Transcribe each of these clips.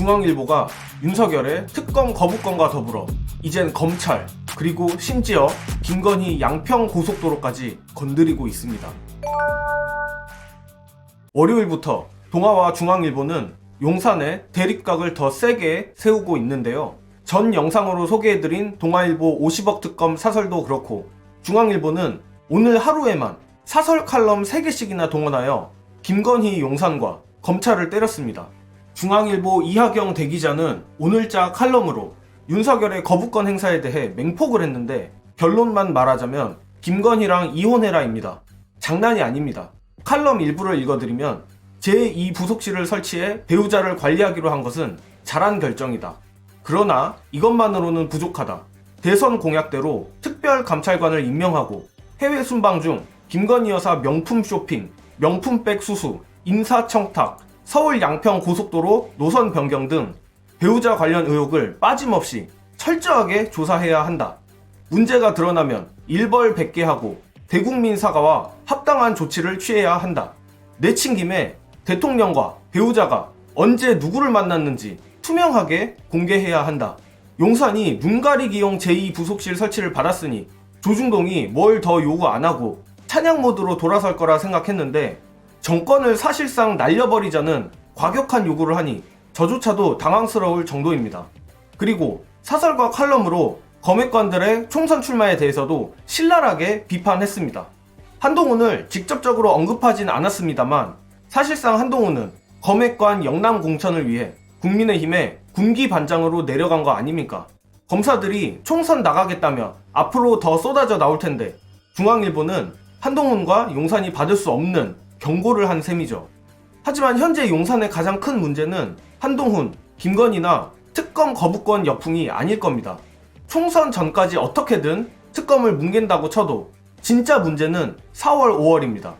중앙일보가 윤석열의 특검 거부권과 더불어 이젠 검찰 그리고 심지어 김건희 양평 고속도로까지 건드리고 있습니다. 월요일부터 동아와 중앙일보는 용산에 대립각을 더 세게 세우고 있는데요. 전 영상으로 소개해드린 동아일보 50억 특검 사설도 그렇고 중앙일보는 오늘 하루에만 사설 칼럼 3개씩이나 동원하여 김건희 용산과 검찰을 때렸습니다. 중앙일보 이하경 대기자는 오늘자 칼럼으로 윤석열의 거부권 행사에 대해 맹폭을 했는데 결론만 말하자면 김건희랑 이혼해라입니다. 장난이 아닙니다. 칼럼 일부를 읽어드리면 제2부속실을 설치해 배우자를 관리하기로 한 것은 잘한 결정이다. 그러나 이것만으로는 부족하다. 대선 공약대로 특별감찰관을 임명하고 해외 순방 중 김건희 여사 명품 쇼핑, 명품백 수수, 인사청탁, 서울 양평 고속도로 노선 변경 등 배우자 관련 의혹을 빠짐없이 철저하게 조사해야 한다. 문제가 드러나면 일벌백계하고 대국민 사과와 합당한 조치를 취해야 한다. 내친 김에 대통령과 배우자가 언제 누구를 만났는지 투명하게 공개해야 한다. 용산이 눈가리기용 제2부속실 설치를 받았으니 조중동이 뭘 더 요구 안 하고 찬양 모드로 돌아설 거라 생각했는데 정권을 사실상 날려버리자는 과격한 요구를 하니 저조차도 당황스러울 정도입니다. 그리고 사설과 칼럼으로 검핵관들의 총선 출마에 대해서도 신랄하게 비판했습니다. 한동훈을 직접적으로 언급하진 않았습니다만 사실상 한동훈은 검핵관 영남 공천을 위해 국민의힘에 군기 반장으로 내려간 거 아닙니까? 검사들이 총선 나가겠다며 앞으로 더 쏟아져 나올 텐데 중앙일보는 한동훈과 용산이 받을 수 없는 경고를 한 셈이죠. 하지만 현재 용산의 가장 큰 문제는 한동훈, 김건희나 특검 거부권 여풍이 아닐 겁니다. 총선 전까지 어떻게든 특검을 뭉갠다고 쳐도 진짜 문제는 4월, 5월입니다.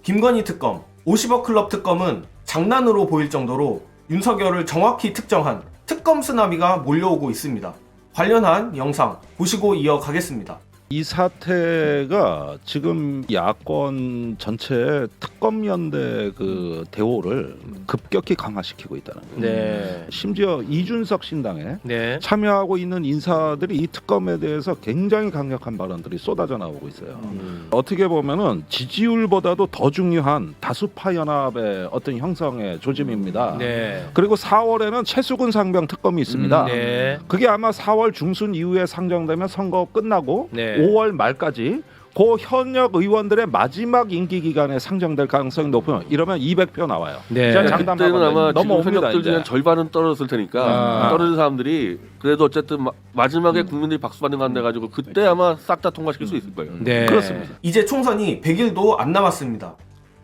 김건희 특검, 50억 클럽 특검은 장난으로 보일 정도로 윤석열을 정확히 특정한 특검 쓰나미가 몰려오고 있습니다. 관련한 영상 보시고 이어가겠습니다. 이 사태가 지금 야권 전체 특검연대 그 대오를 급격히 강화시키고 있다는 거예요. 네. 심지어 이준석 신당에 네. 참여하고 있는 인사들이 이 특검에 대해서 굉장히 강력한 발언들이 쏟아져 나오고 있어요. 어떻게 보면은 지지율보다도 더 중요한 다수파 연합의 어떤 형성의 조짐입니다. 네. 그리고 4월에는 최수근 상병 특검이 있습니다. 네. 그게 아마 4월 중순 이후에 상정되면 선거 끝나고 네. 5월 말까지 그 현역 의원들의 마지막 임기 기간에 상정될 가능성이 높으면 이러면 200표 나와요. 네. 그때는 아마 지금 넘어옵니다. 현역들 중에 절반은 떨어졌을 테니까 떨어진 사람들이 그래도 어쨌든 마지막에 국민들이 박수 받는 거 안 돼가지고 그때 아마 싹 다 통과시킬 수 있을 거예요. 네. 그렇습니다. 이제 총선이 100일도 안 남았습니다.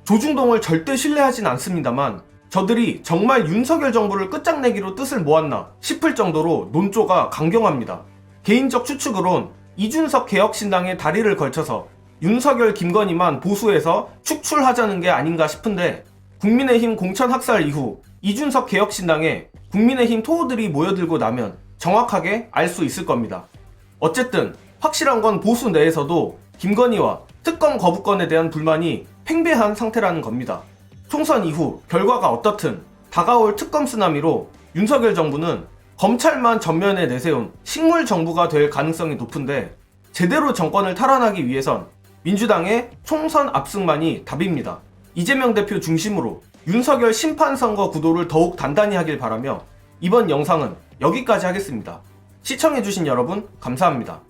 조중동을 절대 신뢰하진 않습니다만 저들이 정말 윤석열 정부를 끝장내기로 뜻을 모았나 싶을 정도로 논조가 강경합니다. 개인적 추측으론 이준석 개혁신당의 다리를 걸쳐서 윤석열 김건희만 보수해서 축출하자는 게 아닌가 싶은데 국민의힘 공천 학살 이후 이준석 개혁신당에 국민의힘 토호들이 모여들고 나면 정확하게 알 수 있을 겁니다. 어쨌든 확실한 건 보수 내에서도 김건희와 특검 거부권에 대한 불만이 팽배한 상태라는 겁니다. 총선 이후 결과가 어떻든 다가올 특검 쓰나미로 윤석열 정부는 검찰만 전면에 내세운 식물 정부가 될 가능성이 높은데 제대로 정권을 탈환하기 위해선 민주당의 총선 압승만이 답입니다. 이재명 대표 중심으로 윤석열 심판선거 구도를 더욱 단단히 하길 바라며 이번 영상은 여기까지 하겠습니다. 시청해주신 여러분 감사합니다.